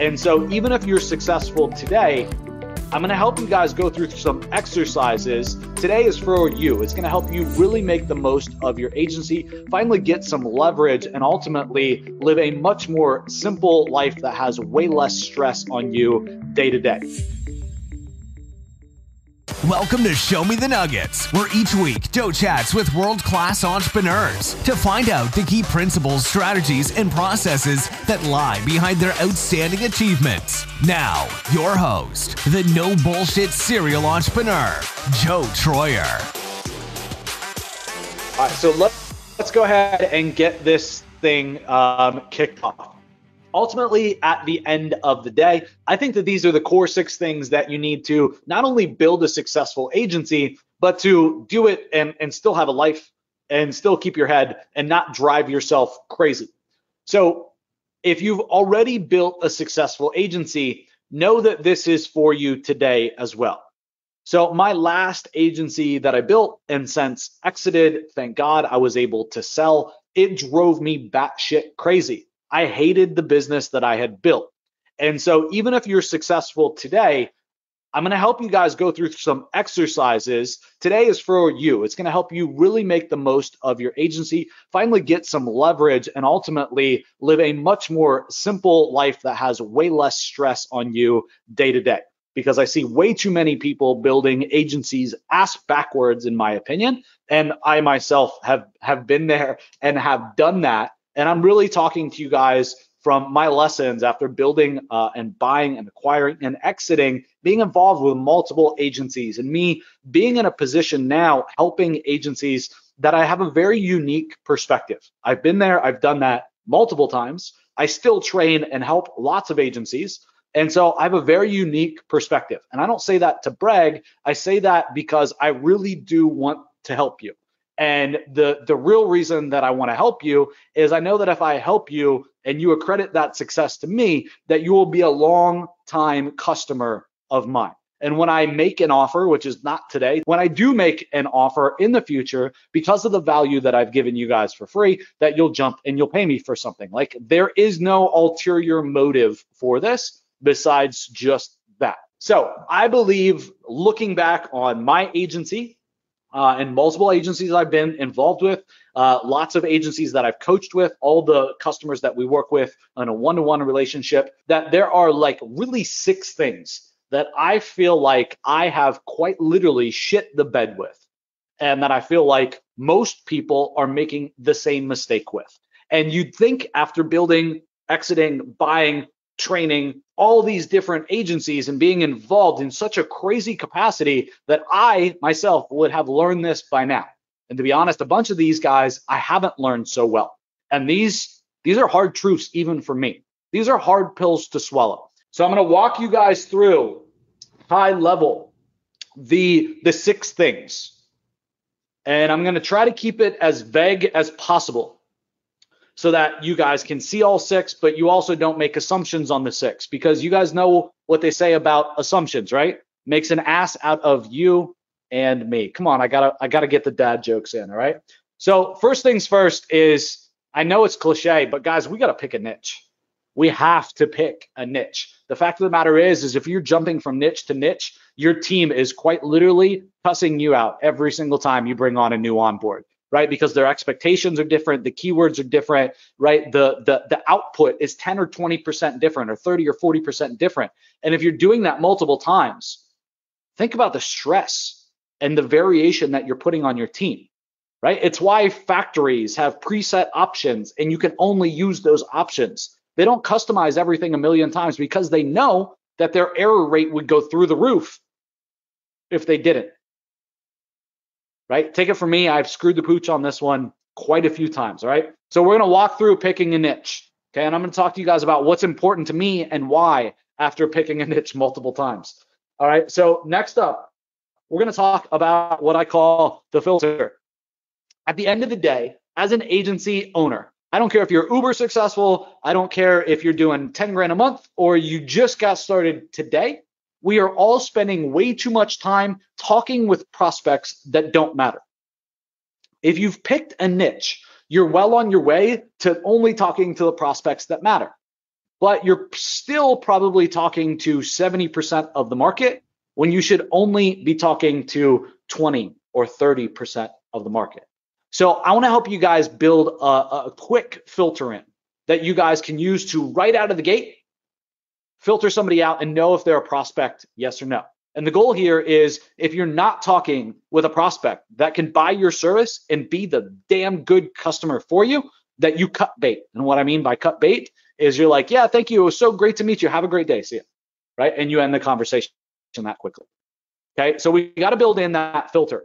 And so even if you're successful today, I'm going to help you guys go through some exercises. Today is for you. It's going to help you really make the most of your agency, finally get some leverage, and ultimately live a much more simple life that has way less stress on you day to day. Welcome to Show Me the Nuggets, where each week Joe chats with world-class entrepreneurs to find out the key principles, strategies, and processes that lie behind their outstanding achievements. Now, your host, the no bullshit serial entrepreneur, Joe Troyer. All right, so let's go ahead and get this thing kicked off. Ultimately, at the end of the day, I think that these are the core 6 things that you need to not only build a successful agency, but to do it and still have a life and still keep your head and not drive yourself crazy. So if you've already built a successful agency, know that this is for you today as well. So my last agency that I built and since exited, thank God I was able to sell. It drove me batshit crazy. I hated the business that I had built. And so even if you're successful today, I'm going to help you guys go through some exercises. Today is for you. It's going to help you really make the most of your agency, finally get some leverage, and ultimately live a much more simple life that has way less stress on you day to day. Because I see way too many people building agencies ass backwards, in my opinion. And I myself have been there and have done that. And I'm really talking to you guys from my lessons after building and buying and acquiring and exiting, being involved with multiple agencies, and me being in a position now helping agencies that I have a very unique perspective. I've been there, I've done that multiple times. I still train and help lots of agencies. And so I have a very unique perspective. And I don't say that to brag. I say that because I really do want to help you. And the real reason that I want to help you is I know that if I help you and you accredit that success to me, that you will be a long time customer of mine. And when I make an offer, which is not today, when I do make an offer in the future, because of the value that I've given you guys for free, that you'll jump and you'll pay me for something. Like, there is no ulterior motive for this besides just that. So I believe, looking back on my agency, and multiple agencies I've been involved with, lots of agencies that I've coached with, all the customers that we work with on a one-to-one relationship, that there are like really 6 things that I feel like I have quite literally shit the bed with, and that I feel like most people are making the same mistake with. And you'd think after building, exiting, buying, training all these different agencies and being involved in such a crazy capacity that I myself would have learned this by now. And to be honest, a bunch of these guys I haven't learned so well. And these are hard truths even for me. These are hard pills to swallow. So I'm going to walk you guys through high level the 6 things. And I'm going to try to keep it as vague as possible, so that you guys can see all 6, but you also don't make assumptions on the 6, because you guys know what they say about assumptions, right? Makes an ass out of you and me. Come on, I gotta get the dad jokes in, all right? So first things first is, I know it's cliche, but guys, we gotta pick a niche. We have to pick a niche. The fact of the matter is if you're jumping from niche to niche, your team is quite literally cussing you out every single time you bring on a new onboard. Right? Because their expectations are different, the keywords are different, right? The output is 10 or 20% different, or 30 or 40% different. And if you're doing that multiple times, think about the stress and the variation that you're putting on your team, right? It's why factories have preset options and you can only use those options. They don't customize everything a million times because they know that their error rate would go through the roof if they didn't. Right? Take it from me, I've screwed the pooch on this one quite a few times, all right? So we're gonna walk through picking a niche, okay? And I'm gonna talk to you guys about what's important to me and why after picking a niche multiple times. All right, so next up, we're gonna talk about what I call the filter. At the end of the day, as an agency owner, I don't care if you're uber successful, I don't care if you're doing 10 grand a month or you just got started today, we are all spending way too much time talking with prospects that don't matter. If you've picked a niche, you're well on your way to only talking to the prospects that matter. but you're still probably talking to 70% of the market when you should only be talking to 20 or 30% of the market. So I want to help you guys build a quick filter in that you guys can use to right out of the gate, filter somebody out and know if they're a prospect, yes or no. And the goal here is if you're not talking with a prospect that can buy your service and be the damn good customer for you, that you cut bait. And what I mean by cut bait is you're like, yeah, thank you. It was so great to meet you. Have a great day. See you. Right? And you end the conversation that quickly. Okay. So we got to build in that filter.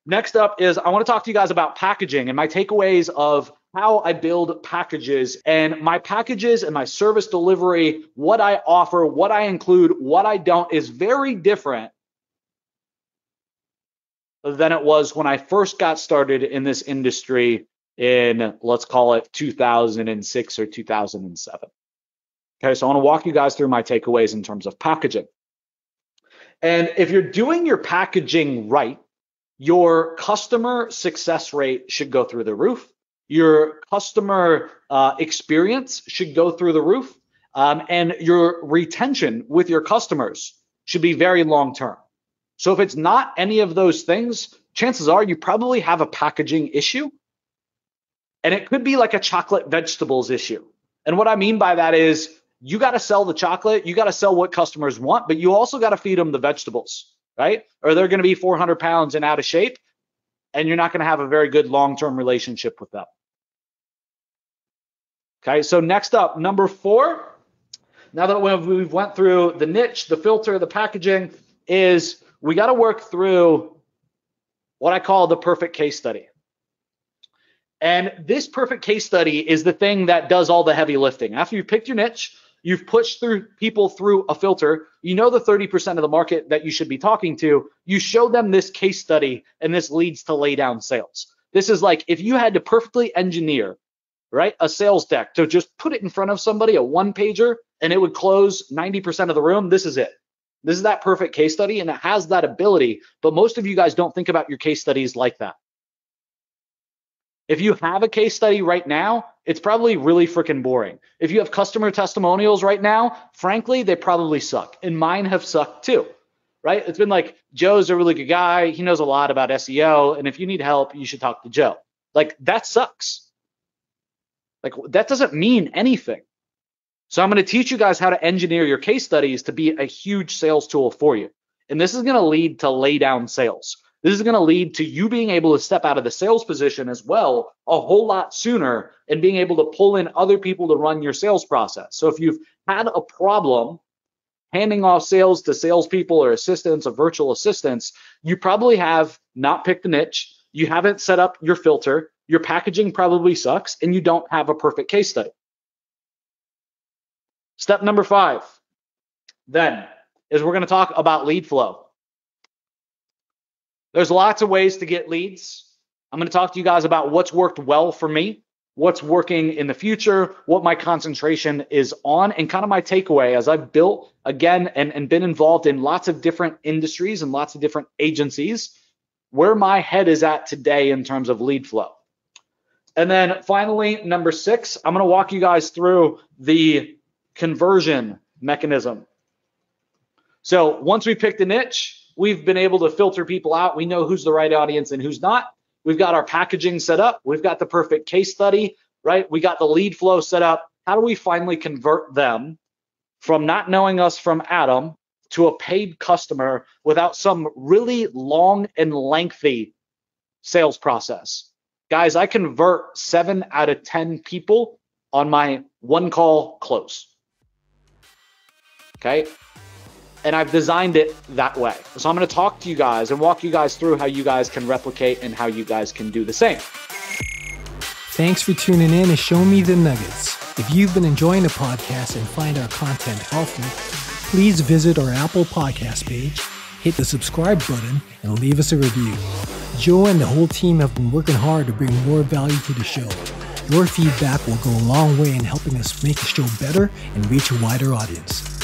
Next up is I want to talk to you guys about packaging and my takeaways of how I build packages and my packages and my service delivery, what I offer, what I include, what I don't is very different than it was when I first got started in this industry in, let's call it 2006 or 2007. Okay, so I want to walk you guys through my takeaways in terms of packaging. And if you're doing your packaging right, your customer success rate should go through the roof. Your customer experience should go through the roof. And your retention with your customers should be very long-term. So if it's not any of those things, chances are you probably have a packaging issue. And it could be like a chocolate vegetables issue. And what I mean by that is you got to sell the chocolate, you got to sell what customers want, but you also got to feed them the vegetables, right? Or they're going to be 400 pounds and out of shape, and you're not going to have a very good long-term relationship with them. Okay, so next up, number 4, now that we've went through the niche, the filter, the packaging, is we got to work through what I call the perfect case study. And this perfect case study is the thing that does all the heavy lifting. After you've picked your niche, you've pushed through people through a filter, you know the 30% of the market that you should be talking to, you show them this case study, and this leads to lay down sales. This is like if you had to perfectly engineer, right, a sales deck to just put it in front of somebody, a one-pager, and it would close 90% of the room, this is it. This is that perfect case study, and it has that ability, but most of you guys don't think about your case studies like that. If you have a case study right now, it's probably really freaking boring. If you have customer testimonials right now, frankly, they probably suck. And mine have sucked too, right? It's been like, Joe's a really good guy. He knows a lot about SEO. And if you need help, you should talk to Joe. Like, that sucks. Like, that doesn't mean anything. So I'm going to teach you guys how to engineer your case studies to be a huge sales tool for you. And this is going to lead to lay down sales. This is going to lead to you being able to step out of the sales position as well a whole lot sooner and being able to pull in other people to run your sales process. So if you've had a problem handing off sales to salespeople or assistants or virtual assistants, you probably have not picked a niche, you haven't set up your filter, your packaging probably sucks, and you don't have a perfect case study. Step number 5 then is we're going to talk about lead flow. There's lots of ways to get leads. I'm going to talk to you guys about what's worked well for me, what's working in the future, what my concentration is on, and kind of my takeaway as I've built, again, and been involved in lots of different industries and lots of different agencies, where my head is at today in terms of lead flow. And then finally, number 6, I'm going to walk you guys through the conversion mechanism. So once we pick the niche, we've been able to filter people out. We know who's the right audience and who's not. We've got our packaging set up. We've got the perfect case study, right? We got the lead flow set up. How do we finally convert them from not knowing us from Adam to a paid customer without some really long and lengthy sales process? Guys, I convert 7 out of 10 people on my one call close. Okay? And I've designed it that way. So I'm going to talk to you guys and walk you guys through how you guys can replicate and how you guys can do the same. Thanks for tuning in to Show Me the Nuggets. If you've been enjoying the podcast and find our content helpful, please visit our Apple Podcast page, hit the subscribe button, and leave us a review. Joe and the whole team have been working hard to bring more value to the show. Your feedback will go a long way in helping us make the show better and reach a wider audience.